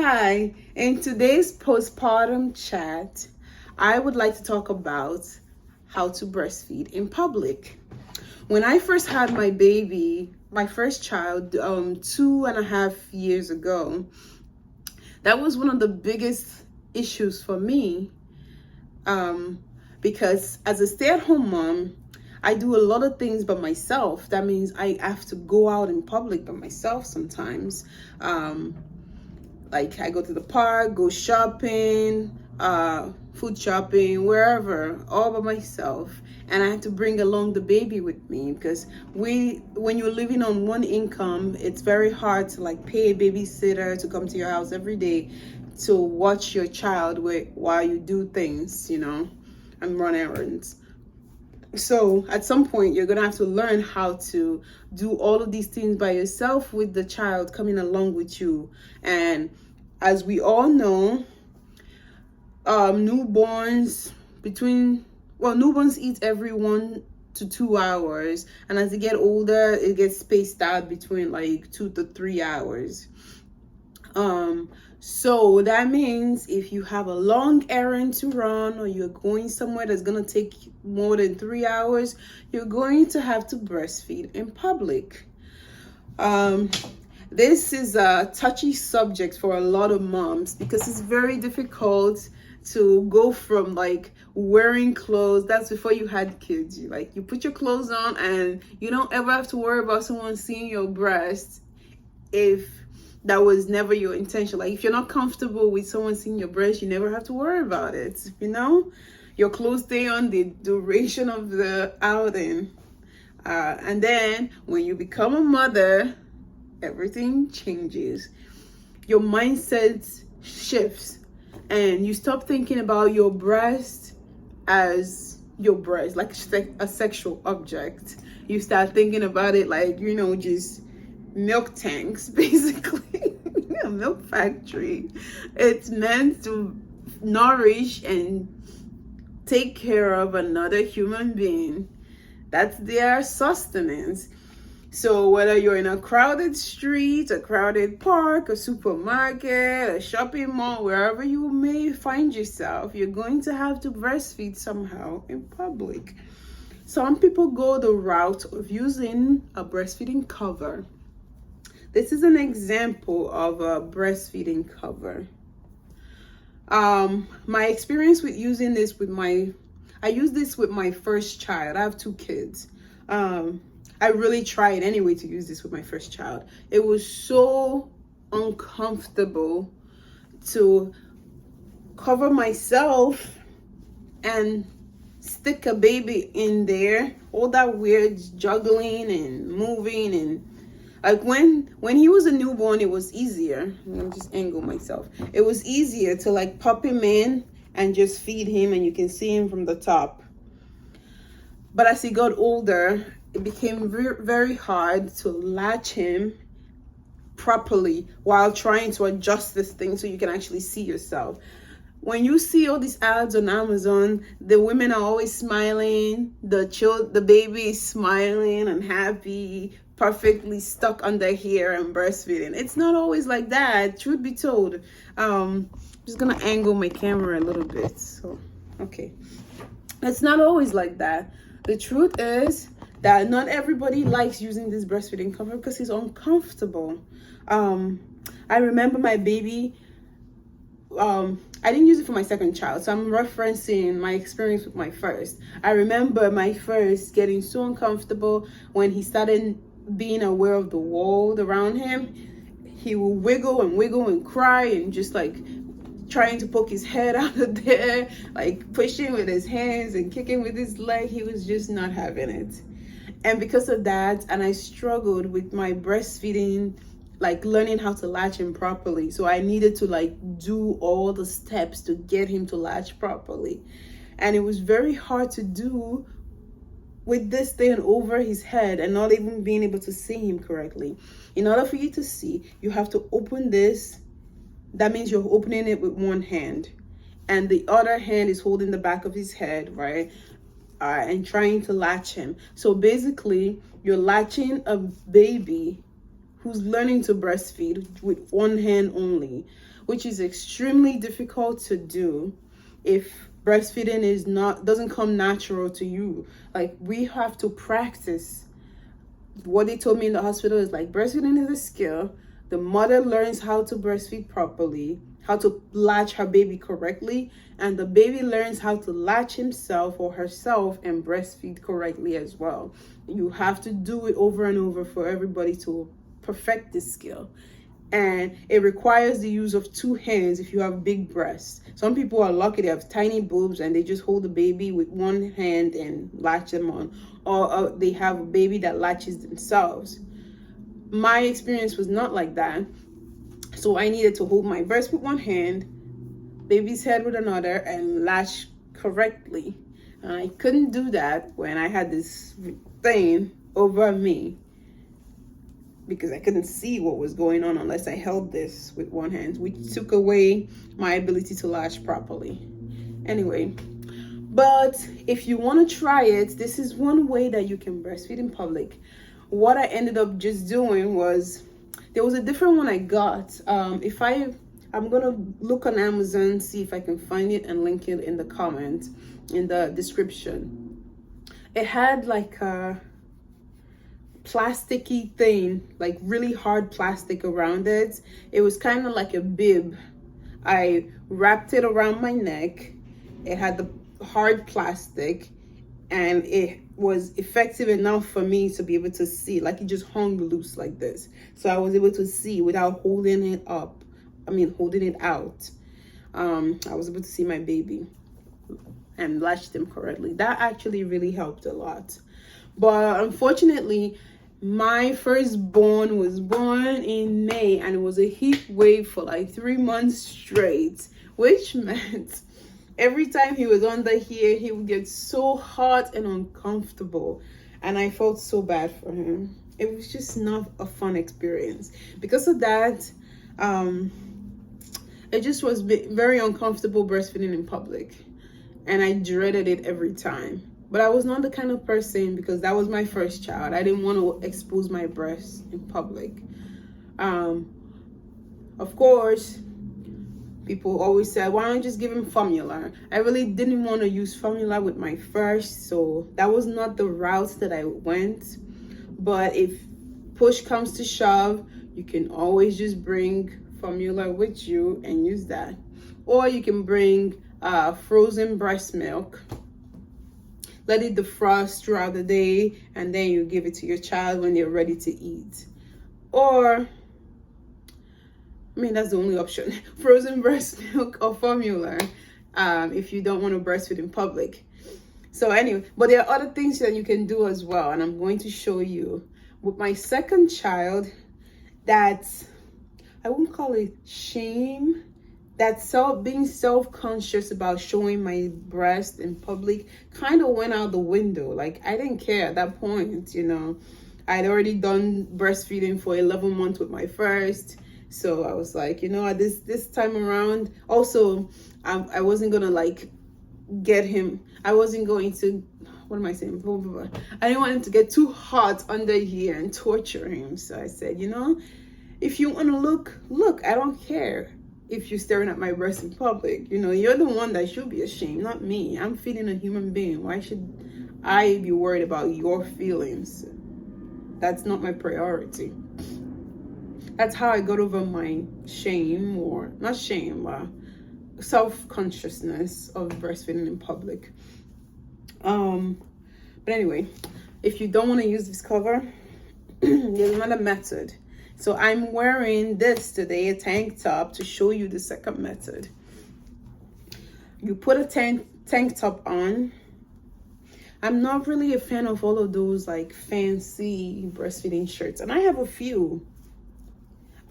Hi, in today's postpartum chat, I would like to talk about how to breastfeed in public. When I first had my baby, my first child, 2.5 years ago, that was one of the biggest issues for me, because as a stay-at-home mom, I do a lot of things by myself. That means I have to go out in public by myself sometimes. Like I go to the park, go shopping, food shopping, wherever, all by myself. And I had to bring along the baby with me because when you're living on one income, it's very hard to like pay a babysitter to come to your house every day to watch your child while you do things, and run errands. So at some point, you're gonna have to learn how to do all of these things by yourself with the child coming along with you. And as we all know, newborns eat every 1 to 2 hours, and as they get older, it gets spaced out between like 2 to 3 hours. So that means if you have a long errand to run or you're going somewhere that's going to take more than 3 hours, you're going to have to breastfeed in public. This is a touchy subject for a lot of moms because it's very difficult to go from like wearing clothes. That's before you had kids. You put your clothes on and you don't ever have to worry about someone seeing your breast if that was never your intention. Like if you're not comfortable with someone seeing your breast, you never have to worry about it. Your clothes stay on the duration of the outing. And then when you become a mother, everything changes. Your mindset shifts and you stop thinking about your breast as your breast, like a sexual object. You start thinking about it like, just milk tanks, basically. A milk factory. It's meant to nourish and take care of another human being. That's their sustenance. So whether you're in a crowded street, a crowded park, a supermarket, a shopping mall, wherever you may find yourself, you're going to have to breastfeed somehow in public. Some people go the route of using a breastfeeding cover. This is an example of a breastfeeding cover. My experience with using this I used this with my first child. I have 2 kids. I really tried anyway to use this with my first child. It was so uncomfortable to cover myself and stick a baby in there. All that weird juggling and moving, and like when he was a newborn, it was easier. Let me just angle myself. It was easier to like pop him in and just feed him, and you can see him from the top. But as he got older, it became very, very hard to latch him properly while trying to adjust this thing so you can actually see yourself. When you see all these ads on Amazon, the women are always smiling, the baby is smiling and happy, perfectly stuck under here and breastfeeding. It's not always like that, truth be told. I'm just gonna angle my camera a little bit. So, okay. It's not always like that. The truth is that not everybody likes using this breastfeeding cover because it's uncomfortable. I remember my baby, I didn't use it for my second child, so I'm referencing my experience with my first. I remember my first getting so uncomfortable when he started being aware of the world around him. He will wiggle and cry and just like trying to poke his head out of there, like pushing with his hands and kicking with his leg. He was just not having it. And because of that, and I struggled with my breastfeeding, like learning how to latch him properly. So I needed to like do all the steps to get him to latch properly. And it was very hard to do with this thing over his head and not even being able to see him correctly. In order for you to see, you have to open this. That means you're opening it with one hand and the other hand is holding the back of his head, right? And trying to latch him. So basically, you're latching a baby who's learning to breastfeed with one hand only, which is extremely difficult to do if breastfeeding doesn't come natural to you. Like, we have to practice. What they told me in the hospital is like, breastfeeding is a skill. The mother learns how to breastfeed properly, how to latch her baby correctly, and the baby learns how to latch himself or herself and breastfeed correctly as well. You have to do it over and over for everybody to perfect this skill. And it requires the use of two hands if you have big breasts. Some people are lucky, they have tiny boobs and they just hold the baby with one hand and latch them on, or they have a baby that latches themselves. My experience was not like that, so I needed to hold my breast with one hand, baby's head with another, and latch correctly. And I couldn't do that when I had this thing over me, because I couldn't see what was going on unless I held this with one hand, which took away my ability to latch properly. Anyway, but if you want to try it, this is one way that you can breastfeed in public. What I ended up just doing was, there was a different one I got. I'm gonna look on Amazon, see if I can find it and link it in the comment, in the description. It had like a plasticky thing, like really hard plastic around it. It was kind of like a bib. I wrapped it around my neck. It had the hard plastic, and it was effective enough for me to be able to see. Like, it just hung loose like this, so I was able to see without holding it up. Holding it out. I was able to see my baby and latch them correctly. That actually really helped a lot. But unfortunately, my firstborn was born in May, and it was a heat wave for like 3 months straight, which meant every time he was under here, he would get so hot and uncomfortable, and I felt so bad for him. It was just not a fun experience. Because of that, it just was very uncomfortable breastfeeding in public, and I dreaded it every time. But I was not the kind of person, because that was my first child, I didn't want to expose my breasts in public. Of course, people always said, why don't you just give him formula? I really didn't want to use formula with my first, so that was not the route that I went. But if push comes to shove, you can always just bring formula with you and use that. Or you can bring frozen breast milk, let it defrost throughout the day, and then you give it to your child when they're ready to eat. Or, that's the only option. Frozen breast milk or formula, if you don't want to breastfeed in public. So anyway, but there are other things that you can do as well, and I'm going to show you. With my second child, that's, I won't call it shame, that being self-conscious about showing my breast in public kind of went out the window. Like, I didn't care at that point, I'd already done breastfeeding for 11 months with my first. So I was like, this time around, also, I wasn't gonna like get him. I wasn't going to, what am I saying? Blah, blah, blah. I didn't want him to get too hot under here and torture him. So I said, if you want to look, I don't care if you're staring at my breast in public. You're the one that should be ashamed, not me. I'm feeding a human being. Why should I be worried about your feelings? That's not my priority. That's how I got over my shame, or not shame, self-consciousness of breastfeeding in public. But anyway, if you don't want to use this cover, there's another method. So I'm wearing this today, a tank top, to show you the second method. You put a tank top on. I'm not really a fan of all of those like fancy breastfeeding shirts, and I have a few.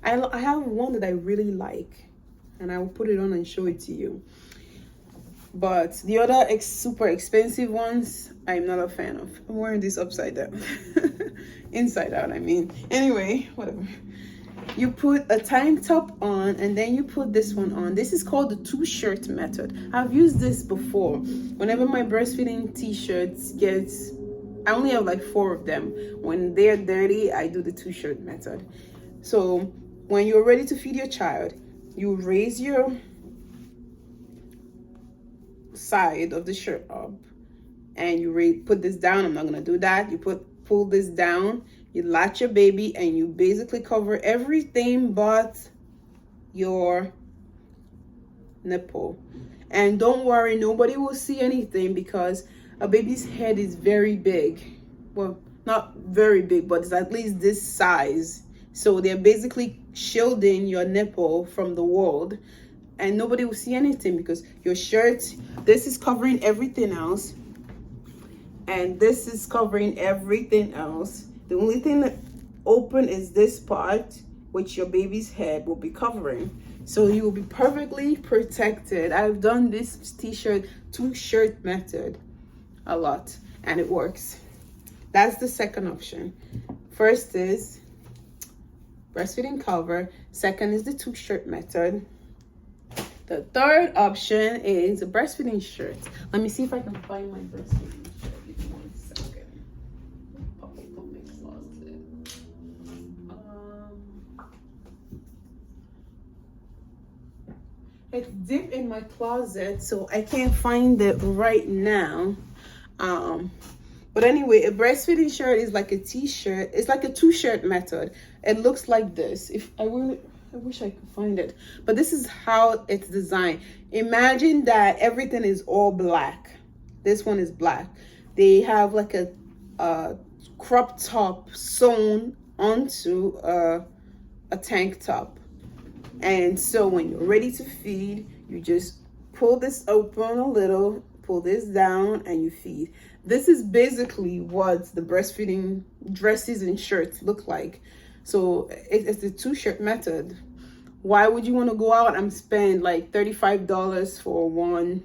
I have one that I really like, and I will put it on and show it to you. But the other super expensive ones, I'm not a fan of. I'm wearing this upside down. Inside out, Anyway, whatever. You put a tank top on, and then you put this one on. This is called the 2-shirt method. I've used this before. Whenever my breastfeeding t-shirts I only have like 4 of them. When they're dirty, I do the 2-shirt method. So when you're ready to feed your child, you raise your side of the shirt up and you put this down. I'm not gonna do that. You pull this down, you latch your baby, and you basically cover everything but your nipple. And don't worry, nobody will see anything because a baby's head is very big. Well, not very big, but it's at least this size. So they're basically shielding your nipple from the world, and nobody will see anything because your shirt, this is covering everything else, and this is covering everything else. The only thing that open is this part, which your baby's head will be covering. So you will be perfectly protected. I've done this t-shirt, two-shirt method a lot, and it works. That's the second option. First is breastfeeding cover. Second is the two-shirt method. The third option is a breastfeeding shirt. Let me see if I can find my breastfeeding shirt. Give me 1 second. Pop up on my closet. It's deep in my closet, so I can't find it right now. But anyway, a breastfeeding shirt is like a t-shirt. It's like a two-shirt method. It looks like this. I wish I could find it, but this is how it's designed. Imagine that everything is all black. This one is black. They have like a crop top sewn onto a tank top. And so when you're ready to feed, you just pull this open a little, pull this down, and you feed. This is basically what the breastfeeding dresses and shirts look like. So it's the two-shirt method. Why would you want to go out and spend like $35 for one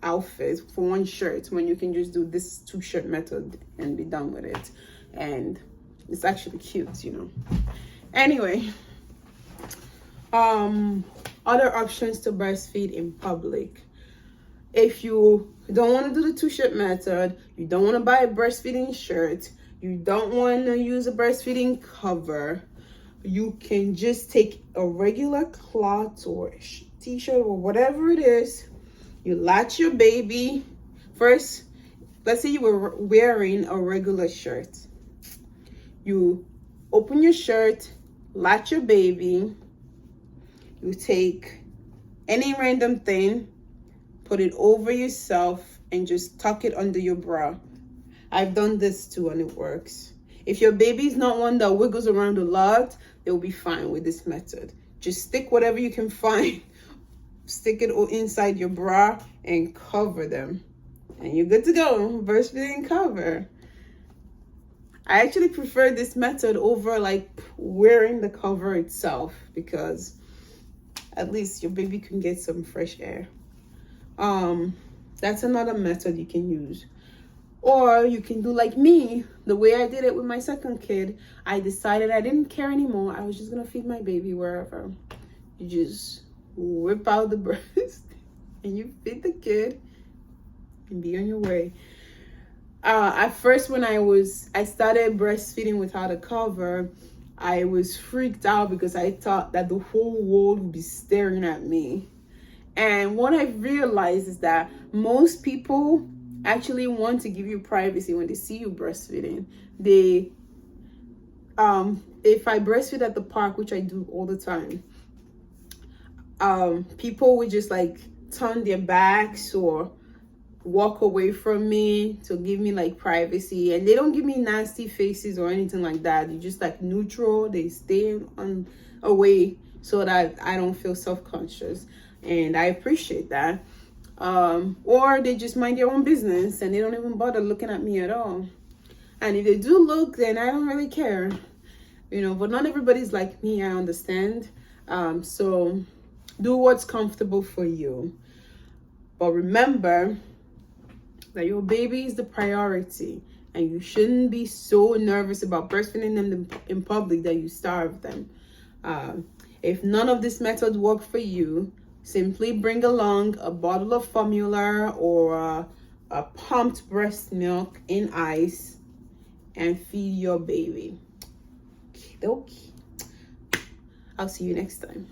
outfit, for one shirt, when you can just do this two-shirt method and be done with it? And it's actually cute, you know. Anyway, other options to breastfeed in public. If you don't want to do the two-shirt method, you don't want to buy a breastfeeding shirt, you don't want to use a breastfeeding cover, you can just take a regular cloth or t-shirt or whatever it is. You latch your baby. First, let's say you were wearing a regular shirt. You open your shirt, latch your baby. You take any random thing, put it over yourself, and just tuck it under your bra. I've done this too, and it works. If your baby's not one that wiggles around a lot, they'll be fine with this method. Just stick whatever you can find, stick it inside your bra, and cover them. And you're good to go. Breastfeeding cover. I actually prefer this method over like wearing the cover itself, because at least your baby can get some fresh air. That's another method you can use. Or you can do like me, the way I did it with my second kid. I decided I didn't care anymore. I was just gonna feed my baby wherever. You just whip out the breast and you feed the kid and be on your way. At first, when I started breastfeeding without a cover, I was freaked out because I thought that the whole world would be staring at me. And what I realized is that most people actually want to give you privacy when they see you breastfeeding. If I breastfeed at the park, which I do all the time, people would just like turn their backs or walk away from me to give me like privacy, and they don't give me nasty faces or anything like that. They just like neutral. They stay on away so that I don't feel self-conscious, and I appreciate that. Or they just mind their own business and they don't even bother looking at me at all. And if they do look, then I don't really care, you know. But not everybody's like me, I understand. So do what's comfortable for you, but remember that your baby is the priority, and you shouldn't be so nervous about breastfeeding them in public that you starve them. If none of these methods work for you, simply bring along a bottle of formula or a pumped breast milk in ice and feed your baby. Okay. I'll see you next time.